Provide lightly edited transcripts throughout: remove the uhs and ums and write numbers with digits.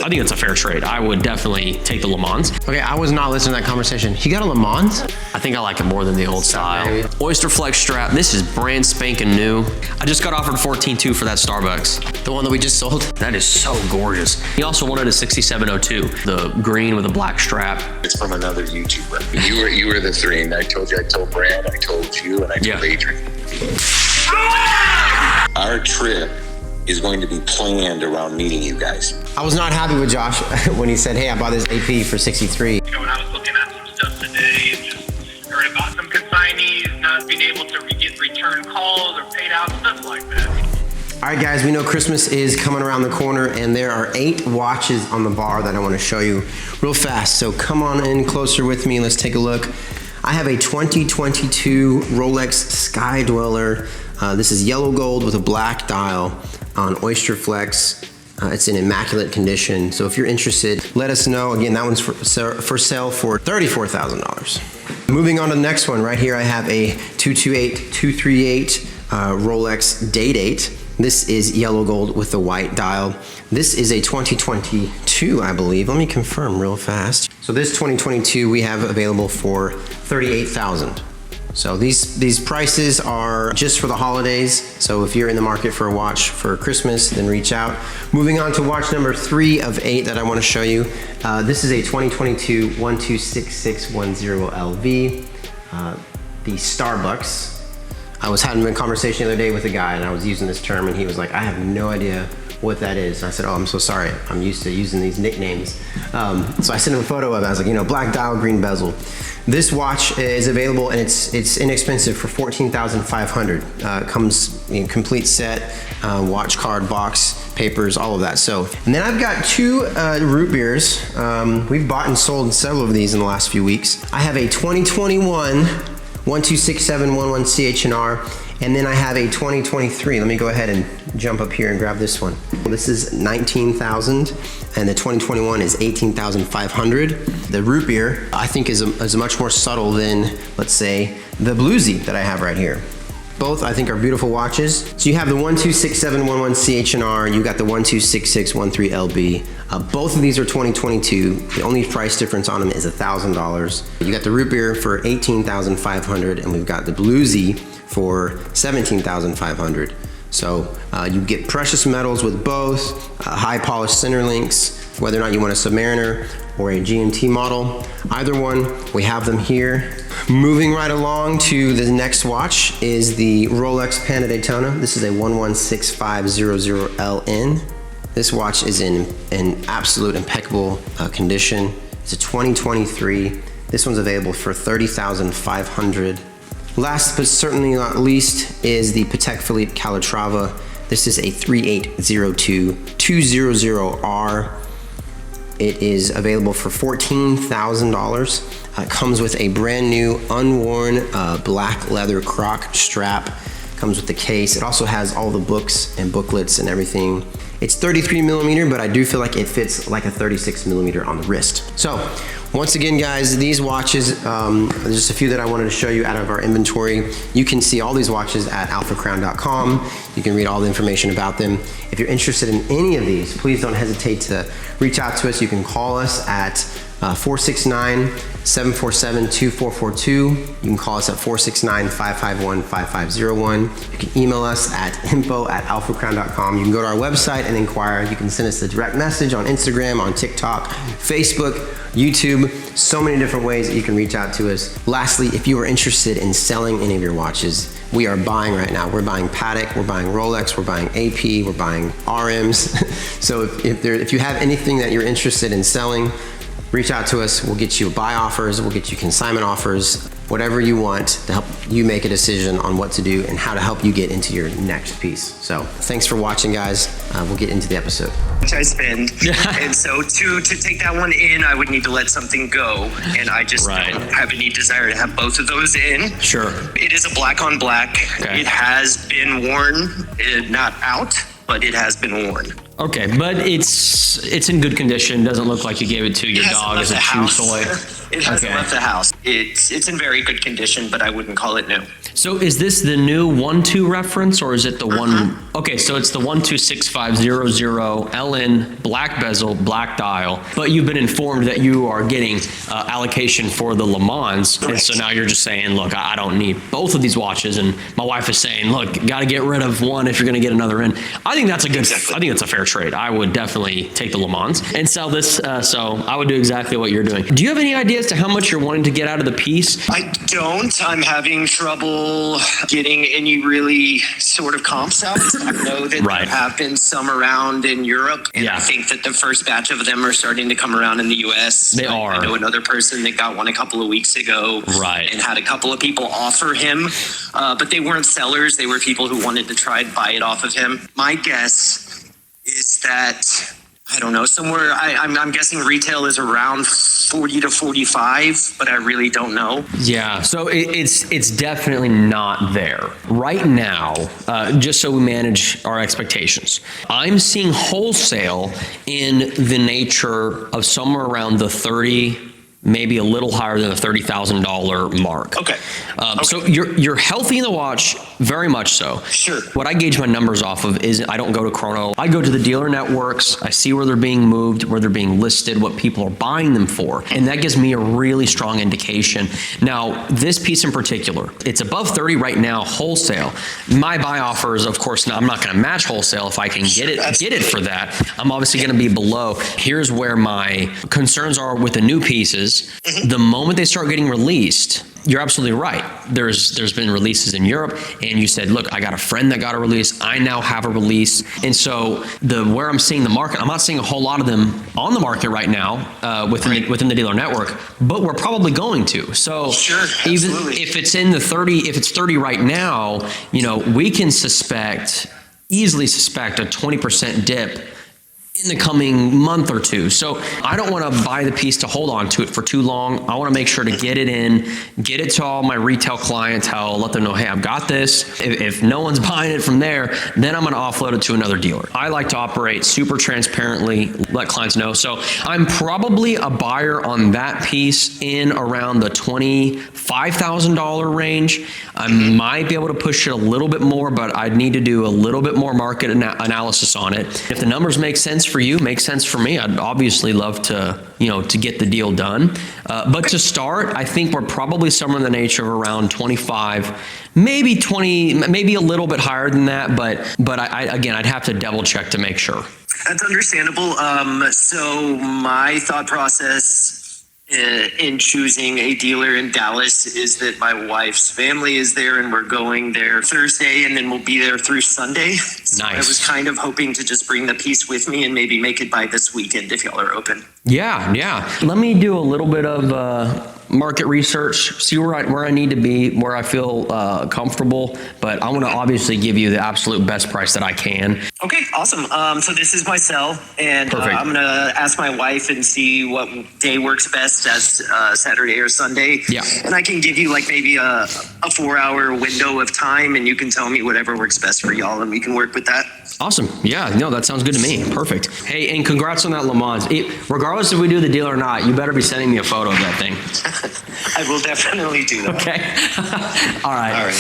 I think it's a fair trade. I would definitely take the Le Mans. Okay, I was not listening to that conversation. He got a Le Mans? I think I like it more than the old style. Oyster Flex strap. This is brand spanking new. I just got offered $14,200 for that Starbucks. The one that we just sold? That is so gorgeous. He also wanted a 6702, the green with a black strap. It's from another YouTuber. You were the three, and I told you, I told Brad, I told you, and I told Adrian. Our trip is going to be planned around meeting you guys. I was not happy with Josh when he said, hey, I bought this AP for 63. You know, when I was looking at some stuff today and just heard about some consignees not being able to get return calls or paid out, stuff like that. All right, guys, we know Christmas is coming around the corner, and there are 8 watches on the bar that I want to show you real fast. So come on in closer with me and let's take a look. I have a 2022 Rolex Sky Dweller. This is yellow gold with a black dial on Oyster Flex. It's in immaculate condition. So if you're interested, let us know. Again, that one's for sale for $34,000. Moving on to the next one. Right here, I have a 228-238 Rolex Day-Date. This is yellow gold with the white dial. This is a 2022, I believe. Let me confirm real fast. So this 2022 we have available for $38,000. So these prices are just for the holidays. So if you're in the market for a watch for Christmas, then reach out. Moving on to watch number 3 of 8 that I want to show you. This is a 2022 126610LV, the Starbucks. I was having a conversation the other day with a guy and I was using this term and he was like, I have no idea what that is. I said, oh, I'm so sorry. I'm used to using these nicknames. So I sent him a photo of it. I was like, you know, black dial, green bezel. This watch is available and it's inexpensive for $14,500. Comes in complete set, watch card, box, papers, all of that. So, and then I've got 2 root beers. We've bought and sold several of these in the last few weeks. I have a 2021 126711 CH&R. And then I have a 2023. Let me go ahead and jump up here and grab this one. This is 19,000 and the 2021 is 18,500. The root beer I think is much more subtle than, let's say, the bluesy that I have right here. Both I think are beautiful watches. So you have the 126711 CH&R, you got the 126613 LB. Both of these are 2022. The only price difference on them is $1,000. You got the root beer for 18,500 and we've got the bluesy for 17,500. So you get precious metals with both, high polished center links, whether or not you want a Submariner or a GMT model. Either one, we have them here. Moving right along to the next watch is the Rolex Panda Daytona. This is a 116500LN. This watch is in absolute impeccable condition. It's a 2023. This one's available for $30,500. Last but certainly not least is the Patek Philippe Calatrava. This is a 3802-200R. It is available for $14,000. It comes with a brand new unworn black leather croc strap. Comes with the case. It also has all the books and booklets and everything. It's 33 millimeter, but I do feel like it fits like a 36 millimeter on the wrist. So once again, guys, these watches, just a few that I wanted to show you out of our inventory. You can see all these watches at AlphaCrown.com. You can read all the information about them. If you're interested in any of these, please don't hesitate to reach out to us. You can call us at 469-747-2442. You can call us at 469-551-5501. You can email us at info@alphacrown.com. You can go to our website and inquire. You can send us a direct message on Instagram, on TikTok, Facebook, YouTube, so many different ways that you can reach out to us. Lastly, if you are interested in selling any of your watches, we are buying right now. We're buying Patek, we're buying Rolex, we're buying AP, we're buying RMs. So if you have anything that you're interested in selling, reach out to us. We'll get you buy offers, we'll get you consignment offers, whatever you want to help you make a decision on what to do and how to help you get into your next piece. So thanks for watching, guys. We'll get into the episode. Which I spend. And so to take that one in, I would need to let something go. And I just don't have any desire to have both of those in. Sure. It is a black on black. Okay. It has been worn, not out, but it has been worn. Okay, but it's in good condition. Doesn't look like you gave it to your dog as a chew toy. It hasn't left the house. It's in very good condition, but I wouldn't call it new. So is this the new 1-2 reference, or is it the one? Okay, so it's the 126500 LN, black bezel, black dial. But you've been informed that you are getting allocation for the Le Mans, and so now you're just saying, look, I don't need both of these watches. And my wife is saying, look, got to get rid of one if you're going to get another in. I think that's a good. I think it's a fair trade. I would definitely take the Le Mans and sell this. So I would do exactly what you're doing. Do you have any idea as to how much you're wanting to get out of the piece? I don't. I'm having trouble getting any really sort of comps out. I know that there have been some around in Europe, and I think that the first batch of them are starting to come around in the US. They are. I know another person that got one a couple of weeks ago, and had a couple of people offer him, but they weren't sellers. They were people who wanted to try and buy it off of him. My guess is that, I don't know, somewhere, I'm guessing retail is around 40 to 45, but I really don't know. Yeah, so it's definitely not there. Right now, just so we manage our expectations, I'm seeing wholesale in the nature of somewhere around the 30, maybe a little higher than the $30,000 mark. Okay. So you're healthy in the watch, very much so. Sure. What I gauge my numbers off of is I don't go to Chrono. I go to the dealer networks. I see where they're being moved, where they're being listed, what people are buying them for. And that gives me a really strong indication. Now, this piece in particular, it's above 30 right now, wholesale. My buy offer is, of course, I'm not going to match wholesale if I can get it for that. I'm obviously going to be below. Here's where my concerns are with the new pieces. The moment they start getting released, you're absolutely right. There's been releases in Europe, and you said, look, I got a friend that got a release. I now have a release. And so where I'm seeing the market, I'm not seeing a whole lot of them on the market right now within the dealer network, but we're probably going to. So even if it's in the 30, if it's 30 right now, we can easily suspect a 20% dip in the coming month or two. So I don't want to buy the piece to hold on to it for too long. I want to make sure to get it in, get it to all my retail clientele, let them know, hey, I've got this. If no one's buying it from there, then I'm going to offload it to another dealer. I like to operate super transparently, let clients know. So I'm probably a buyer on that piece in around the $25,000 range. I might be able to push it a little bit more, but I'd need to do a little bit more market analysis on it. If the numbers make sense for you, makes sense for me, I'd obviously love to, to get the deal done. But to start, I think we're probably somewhere in the nature of around 25, maybe 20, maybe a little bit higher than that. But I'd have to double check to make sure. That's understandable. So my thought process in choosing a dealer in Dallas is that my wife's family is there, and we're going there Thursday, and then we'll be there through Sunday. So nice. I was kind of hoping to just bring the piece with me and maybe make it by this weekend if y'all are open. Yeah. Let me do a little bit of market research, see where I need to be, where I feel comfortable, but I want to obviously give you the absolute best price that I can. Okay, awesome. So this is my cell, and I'm going to ask my wife and see what day works best as Saturday or Sunday. Yeah. And I can give you like maybe a 4-hour window of time, and you can tell me whatever works best for y'all, and we can work with that. Awesome. Yeah, no, that sounds good to me. Perfect. Hey, and congrats on that Le Mans. Regardless if we do the deal or not, you better be sending me a photo of that thing. I will definitely do that. Okay. All right.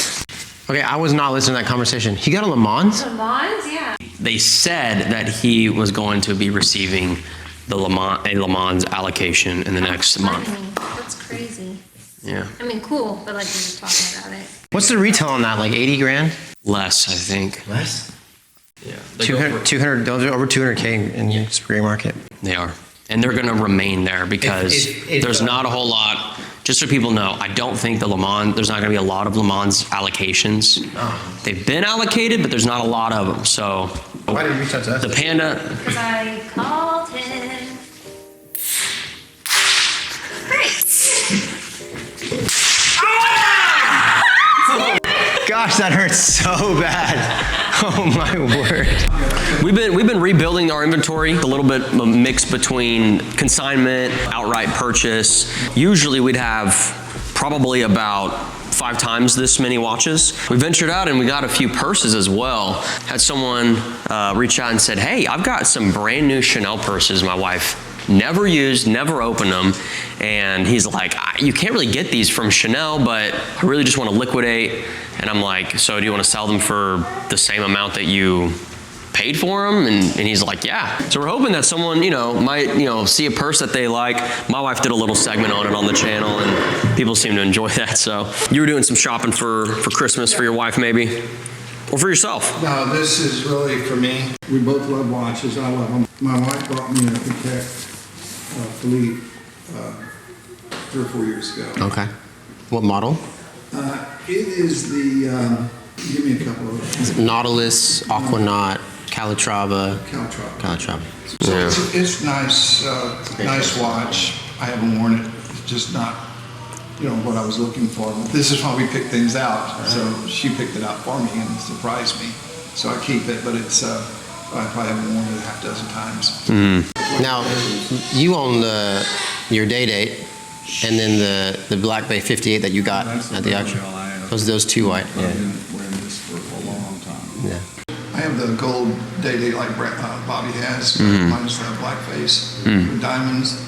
Okay, I was not listening to that conversation. He got a Le Mans? Le Mans, yeah. They said that he was going to be receiving a Le Mans allocation in the next month. That's crazy. Yeah. I mean, cool, but like we were talking about it. What's the retail on that? Like 80 grand? Less, I think. Less? Yeah. 200, those are over 200K in the gray market. They are. And they're going to remain there because there's not a whole lot. Just so people know, I don't think there's not going to be a lot of Le Mans allocations. Oh. They've been allocated, but there's not a lot of them. So why did you reach out to us? The Panda. Because I called him. Gosh, that hurts so bad. Oh my word. We've been rebuilding our inventory, a little bit of a mix between consignment, outright purchase. Usually we'd have probably about 5 times this many watches. We ventured out and we got a few purses as well. Had someone reach out and said, hey, I've got some brand new Chanel purses my wife never used, never opened them. And he's like, you can't really get these from Chanel, but I really just want to liquidate And I'm like, so do you want to sell them for the same amount that you paid for them? And he's like, yeah. So we're hoping that someone, might, see a purse that they like. My wife did a little segment on it on the channel, and people seem to enjoy that. So you were doing some shopping for Christmas for your wife, maybe? Or for yourself? No, this is really for me. We both love watches. I love them. My wife bought me a Patek Philippe 3 or 4 years ago. Okay. What model? It is the, give me a couple of them. Nautilus, Aquanaut, Calatrava. Calatrava. So Yeah. It's nice, nice watch. I haven't worn it. It's just not, what I was looking for. This is why we pick things out. So she picked it out for me and surprised me. So I keep it, but it's, I probably haven't worn it a half dozen times. now, you own your Day-Date, and then the Black Bay 58 that you got at the auction. Those two white. I've been wearing this for a long time. Yeah. I have the gold Day-Date like Bobby has, minus the black face, with diamonds.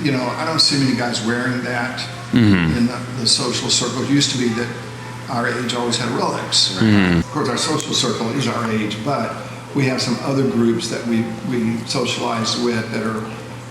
I don't see many guys wearing that in the social circle. It used to be that our age always had Rolex. Of course, our social circle is our age, but we have some other groups that we socialize with that are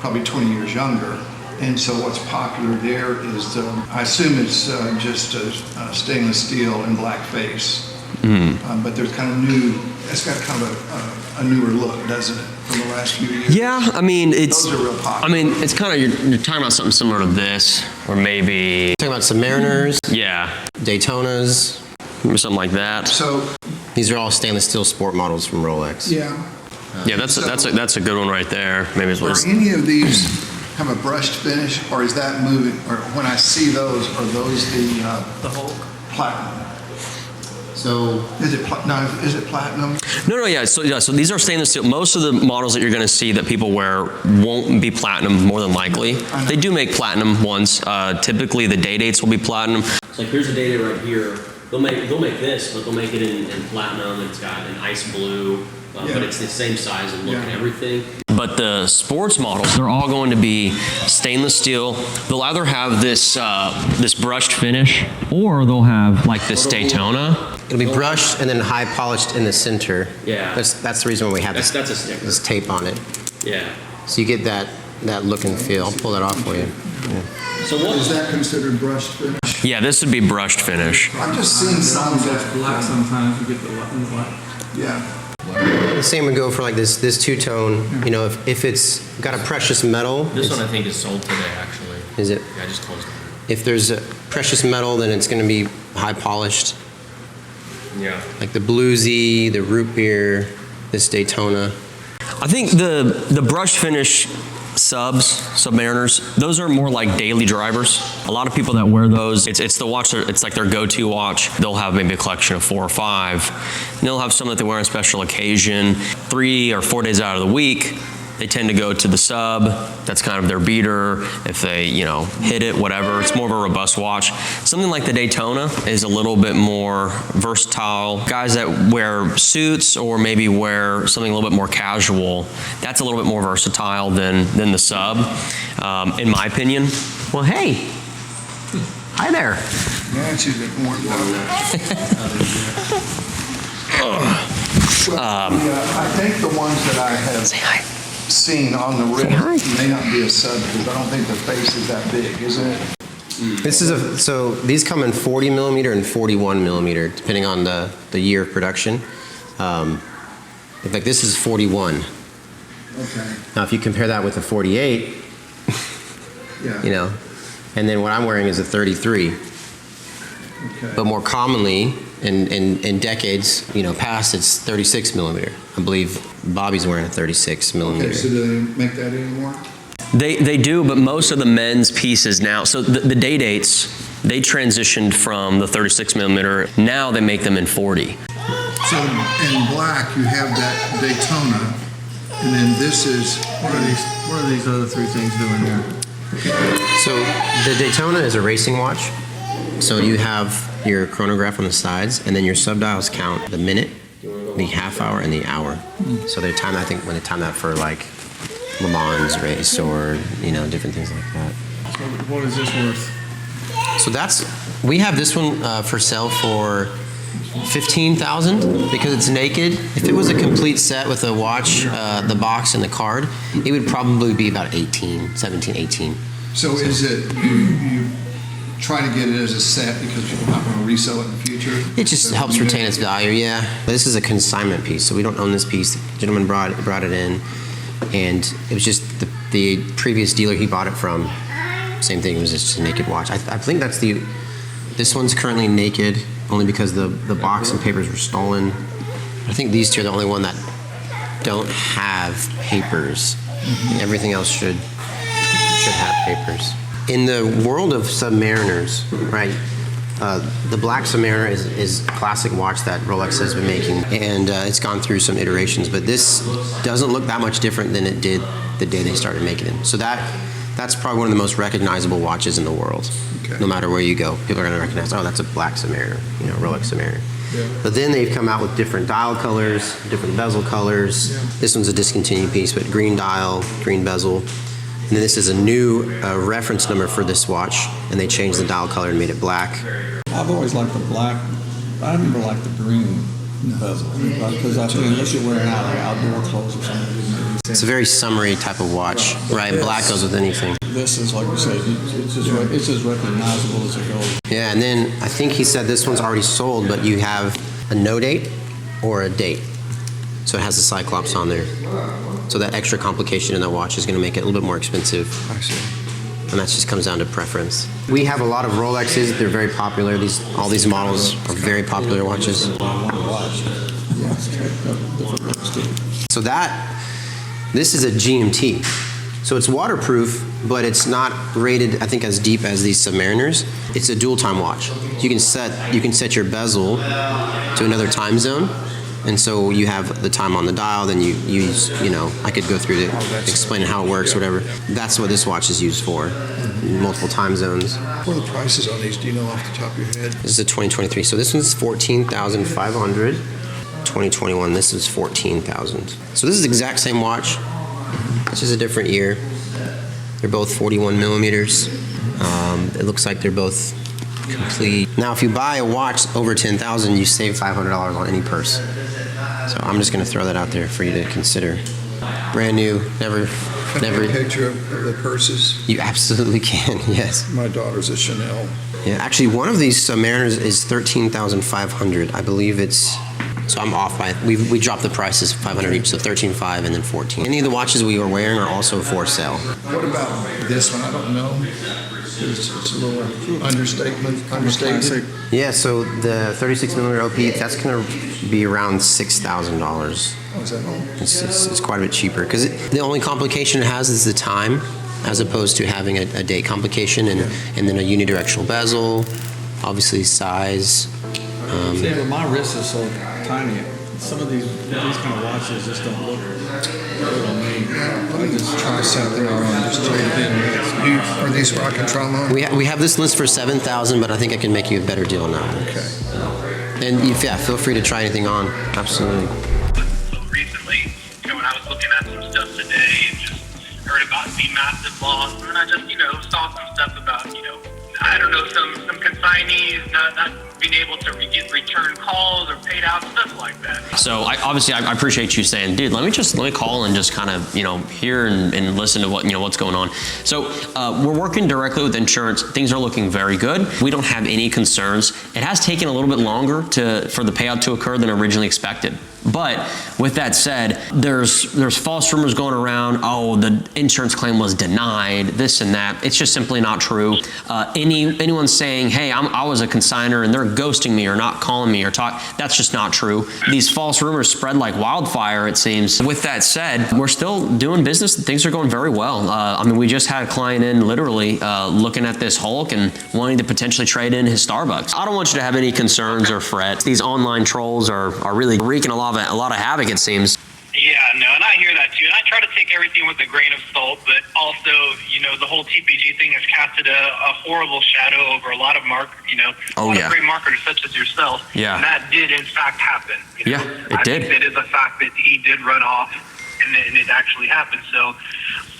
probably 20 years younger. And so what's popular there is, I assume it's just a stainless steel and black face. But there's kind of it's got kind of a newer look, doesn't it, from the last few years? Yeah, I mean, Those are real popular. it's kind of, you're talking about something similar to this, or maybe, Talking about Submariners, yeah, Daytonas. maybe something like that. So, These are all stainless steel sport models from Rolex. yeah. Yeah, that's a good one right there. Maybe it's what Are it's, any of these have a brushed finish, or is that moving? Or when I see those, are those the Hulk platinum? So Is it platinum? No, yeah. So these are stainless steel. Most of the models that you're going to see that people wear won't be platinum, more than likely. They do make platinum ones. Typically, the Day-Dates will be platinum. It's like, here's a Day-Date right here. They'll make this, but they'll make it in platinum. It's got an ice blue, but it's the same size and look and everything. But the sports models, they're all going to be stainless steel. They'll either have this this brushed finish, or they'll have like this Daytona. it'll be brushed and then high polished in the center. Yeah. That's the reason why we have That's a sticker. this tape on it. Yeah. So you get that look and feel. I'll pull that off for you. So what? Is that considered brushed finish? Yeah, this would be brushed finish. I've just seen some That's that, black sometimes, you get the black. yeah. The same would go for like this two-tone. If it's got a precious metal, This one I think is sold today, actually. is it? Yeah, I just closed it. If there's a precious metal, then it's going to be high polished. Yeah. Like the bluesy, the root beer, this Daytona. I think the brush finish Submariners, those are more like daily drivers. A lot of people that wear those, it's the watch, it's like their go-to watch. They'll have maybe a collection of 4 or 5. And they'll have some that they wear on a special occasion. 3 or 4 days out of the week, they tend to go to the Sub. That's kind of their beater. If they, hit it, whatever. It's more of a robust watch. Something like the Daytona is a little bit more versatile. Guys that wear suits or maybe wear something a little bit more casual, that's a little bit more versatile than the Sub, in my opinion. Well, hey. Hi there. Yeah, she's been warmed up. I think the ones that I have seen on the wrist may not be a Sub, because I don't think the face is that big, is it? This is so these come in 40 millimeter and 41 millimeter, depending on the year of production. In fact, this is 41. Okay. Now, if you compare that with a 48, Yeah. and then what I'm wearing is a 33. Okay. But more commonly, in decades, past, it's 36 millimeter. I believe Bobby's wearing a 36 millimeter. Okay, so do they make that anymore? They do, but most of the men's pieces now, so the Day-Dates, they transitioned from the 36 millimeter. Now they make them in 40. So in black, you have that Daytona, and then this is, What are these other 3 things doing here? So the Daytona is a racing watch. So you have your chronograph on the sides, and then your subdials count the minute, the half hour, and the hour. So they time, I think, when they time that for like Le Mans race or different things like that. So what is this worth? So we have this one for sale for $15,000 because it's naked. If it was a complete set with a watch, the box and the card, it would probably be about 17, 18. So is it, you try to get it as a set because you're not going to resell it in the future? It just helps retain its value, yeah. This is a consignment piece, so we don't own this piece. The gentleman brought it in, and it was just the previous dealer he bought it from. Same thing, it was just a naked watch. I think that's this one's currently naked only because the box and papers were stolen. I think these two are the only one that don't have papers. Everything else should have papers. In the world of Submariners, right, the black Submariner is a classic watch that Rolex has been making, and it's gone through some iterations, but this doesn't look that much different than it did the day they started making it. So that's probably one of the most recognizable watches in the world. Okay. No matter where you go, people are going to recognize, oh, that's a black Submariner, Rolex Submariner. Yeah. But then they've come out with different dial colors, different bezel colors. Yeah. This one's a discontinued piece, but green dial, green bezel. And then this is a new reference number for this watch, and they changed the dial color and made it black. I've always liked the black. I never liked the green bezel because I think unless you're wearing out like outdoor clothes or something. It's a very summery type of watch, right? Black goes with anything. This is, like you said, it's as recognizable as it goes. Yeah, and then I think he said this one's already sold, but you have a no date or a date. So it has the Cyclops on there. So that extra complication in that watch is going to make it a little bit more expensive. I see. And that just comes down to preference. We have a lot of Rolexes. They're very popular. All these models are very popular watches. So this is a GMT. So it's waterproof, but it's not rated, I think, as deep as these Submariners. It's a dual time watch. You can set your bezel to another time zone. And so you have the time on the dial, then you use, I could go through to explain how it works, whatever. That's what this watch is used for, multiple time zones. What are the prices on these? Do you know off the top of your head? This is a 2023. So this one's $14,500. 2021, this is $14,000. So this is the exact same watch. It's just a different year. They're both 41 millimeters. It looks like they're both complete. Now, if you buy a watch over $10,000, you save $500 on any purse. So I'm just going to throw that out there for you to consider. Brand new, never. Can I have a picture of the purses? You absolutely can, yes. My daughter's a Chanel. Yeah, actually, one of these Submariners is $13,500. I believe it's. So I'm off by. We dropped the prices $500 each, so $13,500 and then $14,000. Any of the watches we are wearing are also for sale. What about this one? I don't know. It's a little understatement. Yeah, so the 36 millimeter OP, that's going to be around $6,000. Oh, is that all? It's quite a bit cheaper because the only complication it has is the time, as opposed to having a date complication and then a unidirectional bezel, obviously size. See, but my wrist is so tiny. Some of these kind of watches just don't look good on me. Let me just try something around. Just trade it in. Are these rock and trauma? We have this list for $7,000, but I think I can make you a better deal now. Okay. And feel free to try anything on. Absolutely. Recently, when I was looking at some stuff today and just heard about the massive loss, and then I just, saw some stuff about, I don't know, some consignees not being able to get return calls or paid out, stuff like that. So I appreciate you saying, dude, let me call and just kind of, hear and listen to what's going on. So we're working directly with insurance. Things are looking very good. We don't have any concerns. It has taken a little bit longer for the payout to occur than originally expected. But with that said, there's false rumors going around. Oh, the insurance claim was denied, this and that. It's just simply not true. Anyone saying, hey, I was a consigner and they're ghosting me or not calling me or that's just not true. These false rumors spread like wildfire, it seems. With that said, we're still doing business. Things are going very well. We just had a client in literally looking at this Hulk and wanting to potentially trade in his Starbucks. I don't want you to have any concerns or fret. These online trolls are really wreaking a lot of havoc, it seems. Yeah, no, and I hear that too. And I try to take everything with a grain of salt, but also, the whole TPG thing has casted a horrible shadow over a lot of of great marketers such as yourself. Yeah. And that did in fact happen. Yeah, it did. I think that is a fact that he did run off and it actually happened. So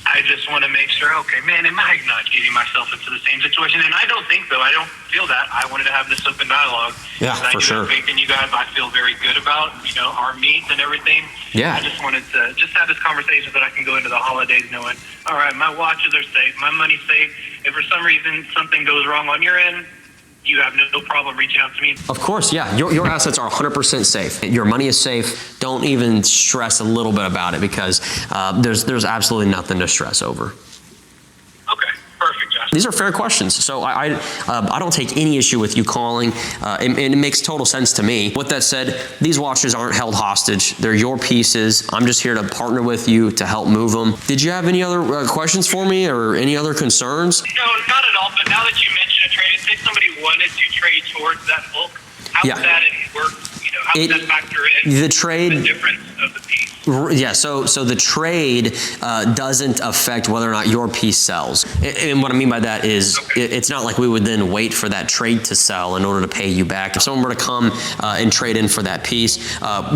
I just want to make sure, okay, man, am I not getting myself into the same situation? And I don't think so. I don't feel that. I wanted to have this open dialogue. Yeah, I for sure. Faith in you guys. I feel very good about, our meets and everything. Yeah. I just wanted to just have this conversation so that I can go into the holidays knowing, all right, my watches are safe, my money's safe. If for some reason something goes wrong on your end, you have no problem reaching out to me. Of course, yeah. Your assets are 100% safe. Your money is safe. Don't even stress a little bit about it because there's absolutely nothing to stress over. Okay, perfect, Josh. These are fair questions, so I don't take any issue with you calling, and it makes total sense to me. With that said, these watches aren't held hostage. They're your pieces. I'm just here to partner with you to help move them. Did you have any other questions for me or any other concerns? No, not at all. But now that you mentioned a trade, say somebody wanted to trade towards that bulk, how Yeah. would that work? How would that factor in the trade, the difference of the piece? Yeah, so the trade doesn't affect whether or not your piece sells. And what I mean by that is it's not like we would then wait for that trade to sell in order to pay you back. If someone were to come and trade in for that piece,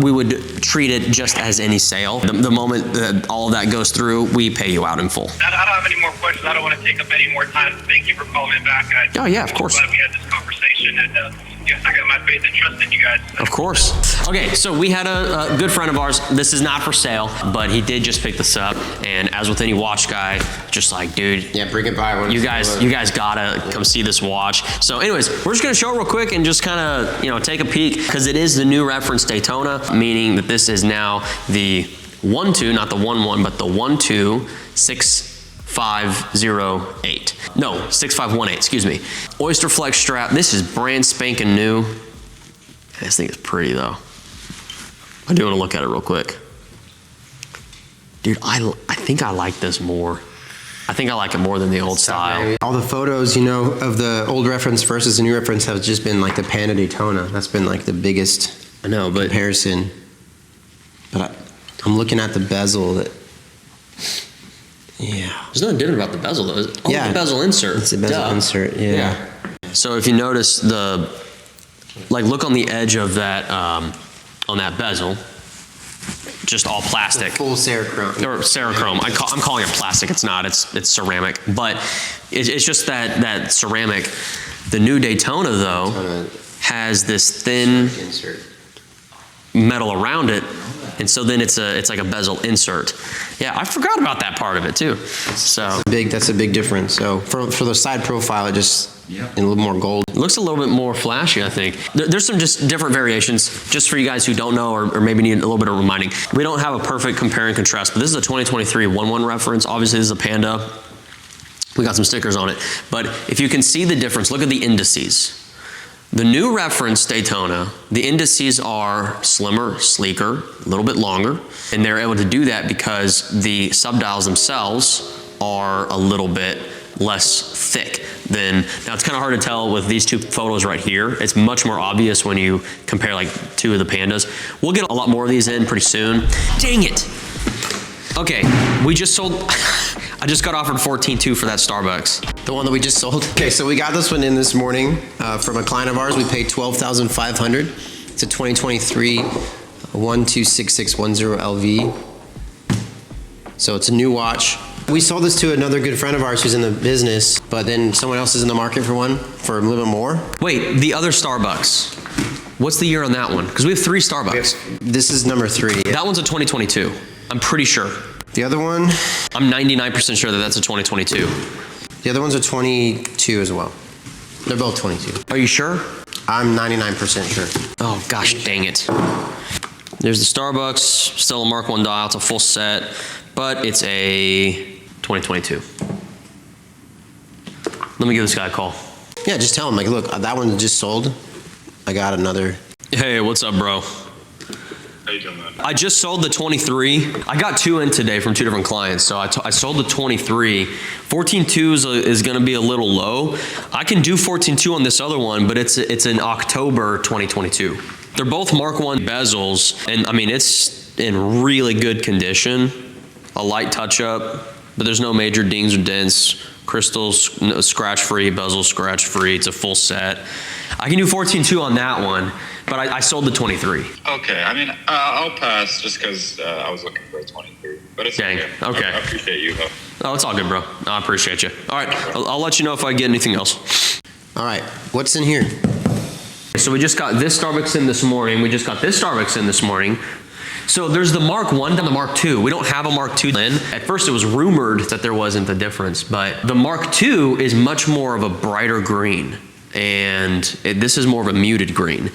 we would treat it just as any sale. The moment that all of that goes through, we pay you out in full. I don't have any more questions. I don't want to take up any more time. Thank you for calling me back. Oh, yeah, of course. I'm glad we had this conversation, and yes, I got my faith and trust in you guys. Of course. Okay, so we had a good friend of ours. This is not for sale, but he did just pick this up. And as with any watch guy, just like, dude, Yeah, bring it by. you guys gotta come see this watch. So anyways, we're just gonna show it real quick and just kind of, take a peek because it is the new reference Daytona, meaning that this is now the 1-2, not the 1-1, but the 1-2 6508. No, 6518, excuse me. Oyster Flex strap. This is brand spanking new. This thing is pretty though. I do want to look at it real quick. Dude, I think I like this more. I think I like it more than the old style. All the photos, of the old reference versus the new reference have just been like the Panda Daytona. That's been like the biggest I know, but comparison. But I'm looking at the bezel. there's nothing different about the bezel though. Oh, Yeah. the bezel insert. It's a bezel Duh. insert, yeah. So if you notice look on the edge of that, on that bezel, just all plastic. Full Serichrome. Or Serichrome. I'm calling it plastic. It's not. It's ceramic. But it's just that ceramic. The new Daytona though has this thin Insert. metal around it, and so then it's like a bezel insert. Yeah, I forgot about that part of it too. So That's a big difference. So for the side profile, it just in a little more gold. it looks a little bit more flashy, I think. There's some just different variations, just for you guys who don't know or maybe need a little bit of reminding. We don't have a perfect compare and contrast, but this is a 2023 1-1 reference. Obviously, this is a Panda. We got some stickers on it. But if you can see the difference, look at the indices. The new reference Daytona, the indices are slimmer, sleeker, a little bit longer, and they're able to do that because the subdials themselves are a little bit less thick than, now it's kind of hard to tell with these two photos right here. It's much more obvious when you compare like two of the Pandas. We'll get a lot more of these in pretty soon. Dang it. Okay, we just sold, I just got offered 14.2 for that Starbucks. The one that we just sold. Okay, so we got this one in this morning from a client of ours. We paid $12,500. It's a 2023 126610 LV. So it's a new watch. We sold this to another good friend of ours who's in the business, but then someone else is in the market for one for a little bit more. Wait, the other Starbucks. What's the year on that one? Because we have 3 Starbucks. This is number 3. That one's a 2022. I'm pretty sure. The other one, I'm 99% sure that that's a 2022. the other ones are 22 as well. They're both 22. Are you sure? I'm 99% sure. Oh, gosh dang it. There's the Starbucks, still a Mark 1 dial. It's a full set, but it's a 2022. Let me give this guy a call. Yeah, just tell him, like, look, that one just sold. I got another. Hey, what's up, bro? How you doing, man? I just sold the 23. I got 2 in today from 2 different clients. So I sold the 23. 14.2 is going to be a little low. I can do 14.2 on this other one, but it's in October 2022. They're both Mark 1 bezels, and I mean, it's in really good condition. A light touch up, but there's no major dings or dents. Crystals, no, scratch-free, bezel scratch-free. It's a full set. I can do 14.2 on that one, but I sold the 23. Okay, I mean, I'll pass just because I was looking for a 23. But it's Dang, okay. I appreciate you, though. Oh, it's all good, bro. I appreciate you. All right, I'll let you know if I get anything else. All right, what's in here? So we just got this Starbucks in this morning. We just got this Starbucks in this morning. So there's the Mark 1 and the Mark II. We don't have a Mark II in. At first it was rumored that there wasn't a difference, but the Mark II is much more of a brighter green. And this is more of a muted green.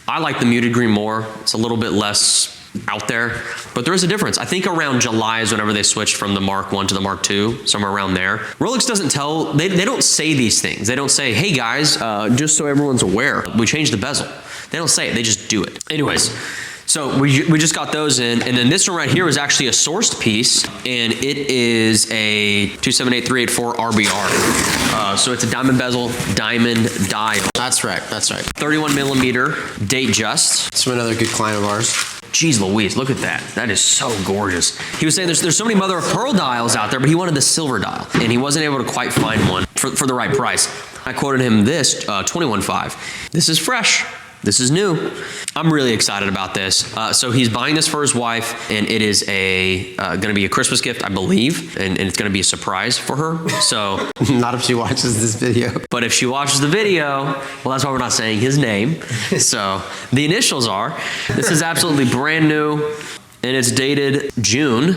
I like the muted green more. It's a little bit less out there, but there is a difference. I think around July is whenever they switched from the Mark 1 to the Mark II, somewhere around there. Rolex doesn't tell, they don't say these things. They don't say, hey guys, just so everyone's aware, we changed the bezel. They don't say it, they just do it. Anyways, so we just got those in, and then this one right here is actually a sourced piece, and it is a 278384 RBR. So it's a diamond bezel, diamond dial. That's right, that's right. 31 millimeter, Datejust. It's from another good client of ours. Jeez Louise, look at that. That is so gorgeous. He was saying there's so many mother of pearl dials out there, but he wanted the silver dial, and he wasn't able to quite find one for the right price. I quoted him this, 21.5. This is fresh. This is new. I'm really excited about this. So he's buying this for his wife, and it is going to be a Christmas gift, I believe, and it's going to be a surprise for her. So, Not if she watches this video. but if she watches the video, well, that's why we're not saying his name. So the initials are. This is absolutely brand new, and it's dated June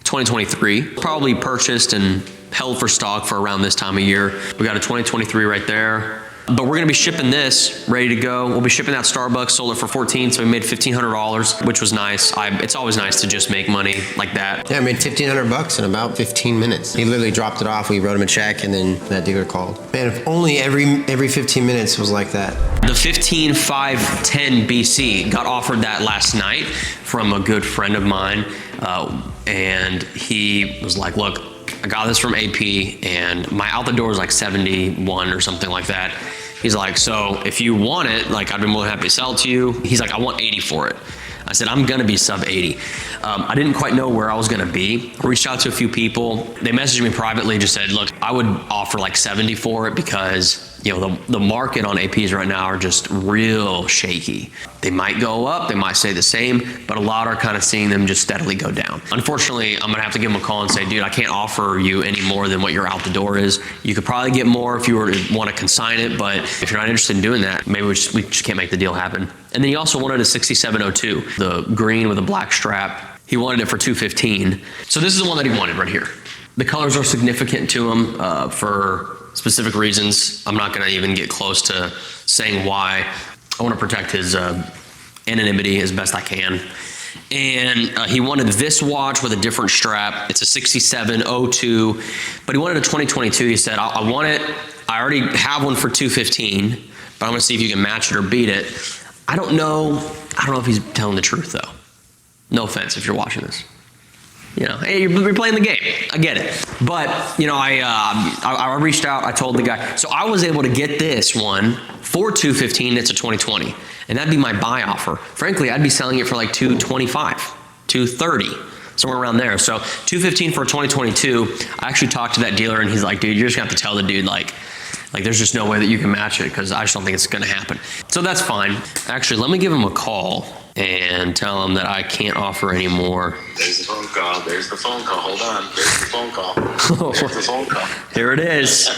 2023. Probably purchased and held for stock for around this time of year. We got a 2023 right there. But we're gonna be shipping this, ready to go. We'll be shipping that Starbucks, sold it for $14, so we made $1,500, which was nice. It's always nice to just make money like that. Yeah, I made $1,500 in about 15 minutes. He literally dropped it off. We wrote him a check, and then that dealer called. Man, if only every 15 minutes was like that. The 15.510 BC got offered that last night from a good friend of mine, and he was like, look, I got this from AP, and my out the door is like 71 or something like that. He's like, so if you want it, like I'd be more than happy to sell it to you. He's like, I want 80 for it. I said, I'm gonna be sub 80. I didn't quite know where I was gonna be. I reached out to a few people. They messaged me privately, just said, look, I would offer like 70 for it because the market on APs right now are just real shaky. They might go up, they might stay the same, but a lot are kind of seeing them just steadily go down. Unfortunately, I'm gonna have to give them a call and say, dude, I can't offer you any more than what your out the door is. You could probably get more if you were to want to consign it, but if you're not interested in doing that, maybe we just can't make the deal happen. And then he also wanted a 6702, the green with a black strap. He wanted it for $215. So this is the one that he wanted right here. The colors are significant to him for specific reasons. I'm not gonna even get close to saying why. I wanna protect his anonymity as best I can. And he wanted this watch with a different strap. It's a 6702, but he wanted a 2022. He said, I want it. I already have one for $215, but I'm gonna see if you can match it or beat it. I don't know if he's telling the truth though. No offense if you're watching this. Hey, you're playing the game. I get it. But, I reached out, I told the guy. So I was able to get this one for $215. It's a 2020. And that'd be my buy offer. Frankly, I'd be selling it for like $225, $230, somewhere around there. So $215 for a 2022. I actually talked to that dealer, and he's like, dude, you're just gonna have to tell the dude, like there's just no way that you can match it, because I just don't think it's gonna happen. So that's fine. Actually, let me give him a call and tell him that I can't offer any more. There's the phone call. There's the phone call. Hold on. There's the phone call. There's the phone call. Here it is.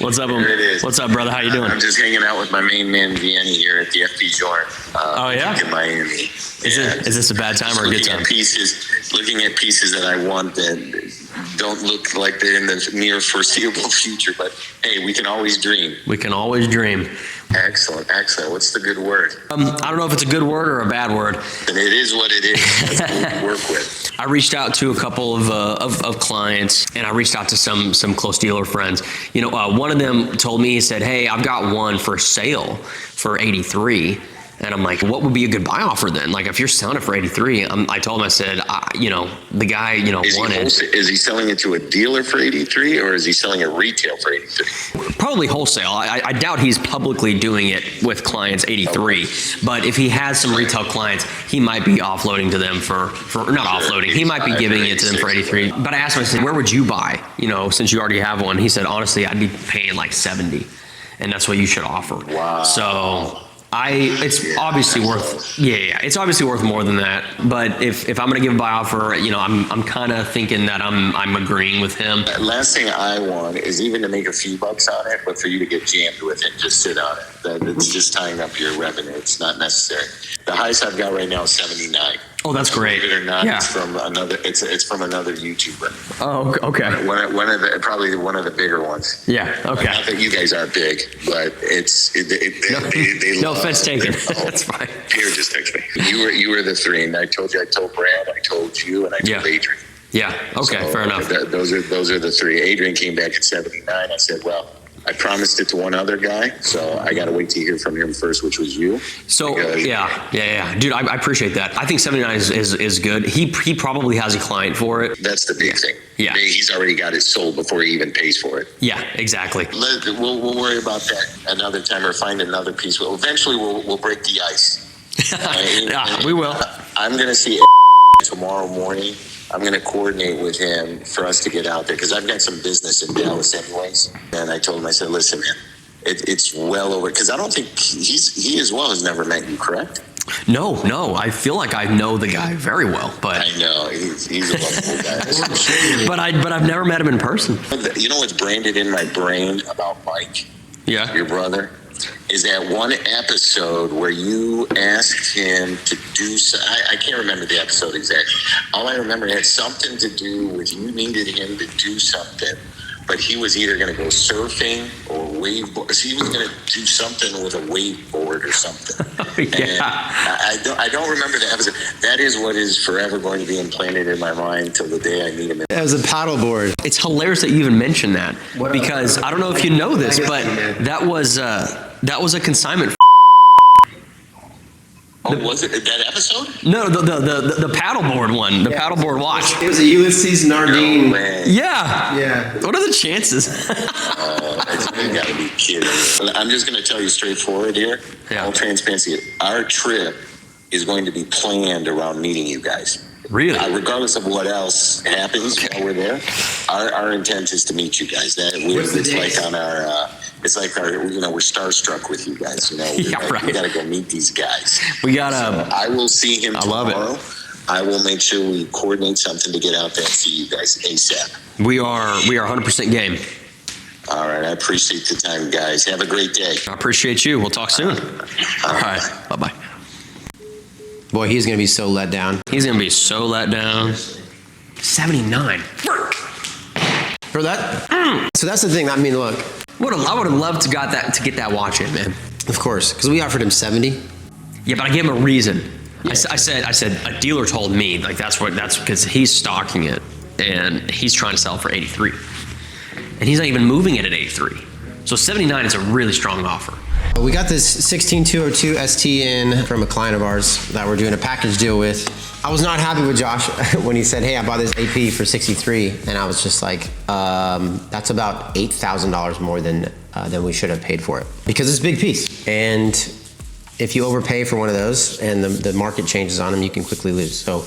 What's up? Here it is. What's up, brother? How you doing? I'm just hanging out with my main man, Vianney, here at the FP Joint. Oh, yeah? In Miami. Is this a bad time or a good time? Looking at pieces that I want that don't look like they're in the near foreseeable future, but hey, we can always dream. We can always dream. Excellent. What's the good word? I don't know if it's a good word or a bad word. And it is what it is. That's what we work with. I reached out to a couple of clients, and I reached out to some close dealer friends. One of them told me, he said, hey, I've got one for sale for 83. And I'm like, what would be a good buy offer then? Like, if you're selling it for 83, I told him, I said, the guy, wanted. Is he selling it to a dealer for 83, or is he selling it retail for 83? Probably wholesale. I doubt he's publicly doing it with clients 83, but if he has some retail clients, he might be offloading to them for not offloading. He might be giving it to them for 83. But I asked him, I said, where would you buy? Since you already have one. He said, honestly, I'd be paying like 70, and that's what you should offer. Wow. So. It's obviously worth, it's obviously worth more than that. But if I'm going to give a buy offer, I'm kind of thinking that I'm agreeing with him. Last thing I want is even to make a few bucks on it, but for you to get jammed with it and just sit on it. It's just tying up your revenue. It's not necessary. The highest I've got right now is 79. Oh, that's great. Believe it or not, Yeah. it's from another. It's from another YouTuber. Oh, okay. Probably one of the bigger ones. Yeah. Okay. Not that you guys aren't big, but they No love, offense taken. That's fine. Pierre just texted me. You were the three, and I told Brad, I told you, and I told Adrian. Yeah. Okay. So, fair enough. Those are the three. Adrian came back at 79. I said, well, I promised it to one other guy, so I got to wait to hear from him first, which was you. So yeah, dude, I appreciate that. I think 79 is good. He probably has a client for it. That's the big thing. Yeah. He's already got it sold before he even pays for it. Yeah, exactly. We'll worry about that another time, or find another piece. Well, eventually we'll break the ice. We will. I'm going to see tomorrow morning. I'm going to coordinate with him for us to get out there, because I've got some business in Dallas anyways. And I told him, I said, listen, man, it's well over, because I don't think he as well has never met you, correct? No, I feel like I know the guy very well, but I know he's a lovable guy. but I've never met him in person. You know what's branded in my brain about Mike? Yeah. Your brother? Is that one episode where you asked him to do I can't remember the episode exactly. All I remember had something to do with you needed him to do something, but he was either going to go surfing or waveboard. So he was going to do something with a waveboard or something. Yeah. And I don't remember the episode. That is what is forever going to be implanted in my mind till the day I meet him. It was a paddleboard. It's hilarious that you even mentioned that, because I don't know if you know this, but that was a consignment. Oh, was it that episode? No, the paddleboard one, the paddleboard watch. It was a Ulysses Nardine. No way. Yeah. What are the chances? You gotta be kidding. I'm just gonna tell you straightforward here. Yeah. All transparency. Our trip is going to be planned around meeting you guys. Really? Regardless of what else happens while we're there, our intent is to meet you guys. It's like we're starstruck with you guys. Yeah, right. We gotta go meet these guys. We gotta. I will see him tomorrow. Love it. I will make sure we coordinate something to get out there and see you guys ASAP. We are 100% game. All right, I appreciate the time, guys. Have a great day. I appreciate you. We'll talk soon. All right. Bye-bye. Boy, he's going to be so let down. He's going to be so let down. 79. For that? So that's the thing. I mean, look. I would have loved to get that watch in, man. Of course, because we offered him 70. Yeah, but I gave him a reason. I said a dealer told me, like, that's because he's stocking it and he's trying to sell it for 83. And he's not even moving it at 83. So 79 is a really strong offer. We got this 16202 ST in from a client of ours that we're doing a package deal with. I was not happy with Josh when he said, hey, I bought this AP for 63. And I was just like, that's about $8,000 more than we should have paid for it. Because it's a big piece. And if you overpay for one of those and the market changes on them, you can quickly lose. So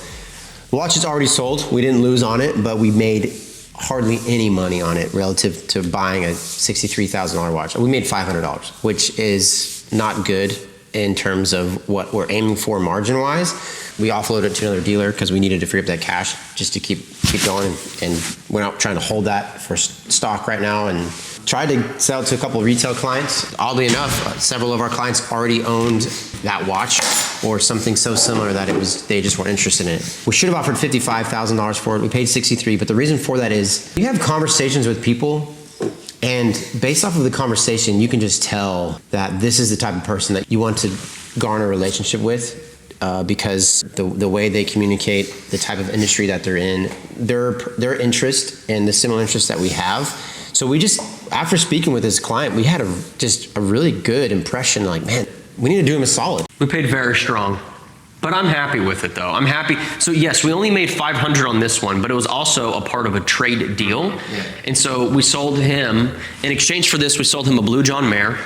the watch is already sold. We didn't lose on it, but we made hardly any money on it relative to buying a $63,000 watch. We made $500, which is not good in terms of what we're aiming for margin-wise. We offloaded it to another dealer because we needed to free up that cash just to keep going, and we're not trying to hold that for stock right now, and tried to sell it to a couple of retail clients. Oddly enough, several of our clients already owned that watch or something so similar that they just weren't interested in it. We should have offered $55,000 for it. We paid $63,000, but the reason for that is you have conversations with people, and based off of the conversation, you can just tell that this is the type of person that you want to garner a relationship with. Because the way they communicate, the type of industry that they're in, their interest and the similar interests that we have. So we just, after speaking with this client, we had just a really good impression, like, man, We need to do him a solid. We paid very strong. But I'm happy with it though. I'm happy. So yes, we only made 500 on this one, but it was also a part of a trade deal. Yeah. And so we sold him, in exchange for this, we sold him a Blue John Mare.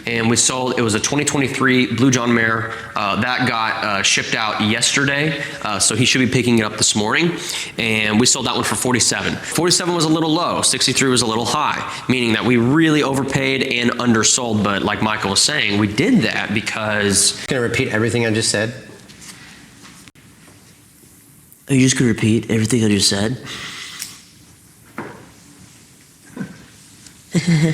And it was a 2023 Blue John Mare. That got shipped out yesterday. So he should be picking it up this morning. And we sold that one for 47. 47 was a little low, 63 was a little high, meaning that we really overpaid and undersold. But like Michael was saying, we did that because... I'm gonna repeat everything I just said. Are you just gonna repeat everything I just said?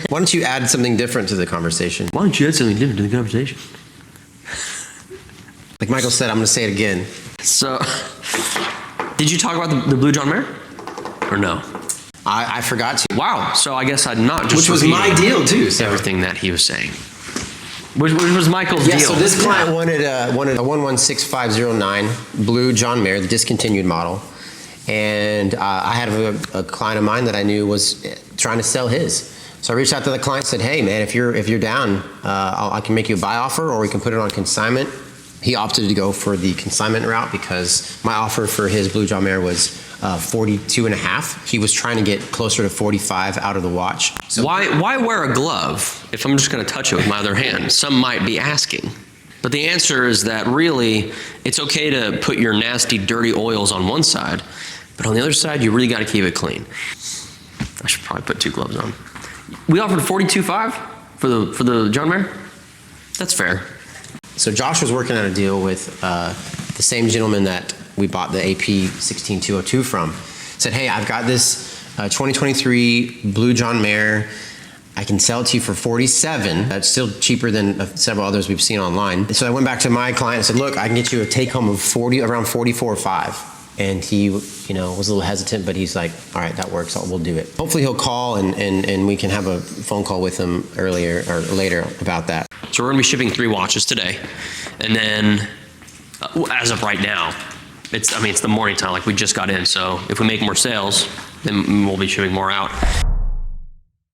Why don't you add something different to the conversation? Why don't you add something different to the conversation? Like Michael said, I'm gonna say it again. So, did you talk about the Blue John Mare? Or no? I forgot to. Wow, so I guess I'm not just Which was my repeating deal too. So. everything that he was saying. Which was Michael's Yeah, deal. so this client wanted a 116509 Blue John Mare, the discontinued model. And I had a client of mine that I knew was trying to sell his. So I reached out to the client and said, hey man, if you're down, I can make you a buy offer or we can put it on consignment. He opted to go for the consignment route because my offer for his Blue John Mare was 42 and a half. He was trying to get closer to 45 out of the watch. So Why wear a glove if I'm just gonna touch it with my other hand? Some might be asking. But the answer is that really, it's okay to put your nasty, dirty oils on one side, but on the other side, you really gotta keep it clean. I should probably put 2 gloves on. We offered 42.5 for the John Mare? That's fair. So Josh was working on a deal with the same gentleman that we bought the AP 16202 from. Said, hey, I've got this 2023 Blue John Mare. I can sell it to you for 47. That's still cheaper than several others we've seen online. So I went back to my client and said, look, I can get you a take home of around 44.5. And he, was a little hesitant, but he's like, all right, that works. We'll do it. Hopefully he'll call and we can have a phone call with him earlier or later about that. So we're gonna be shipping 3 watches today. And then, as of right now, it's the morning time, like we just got in. So if we make more sales, then we'll be shipping more out.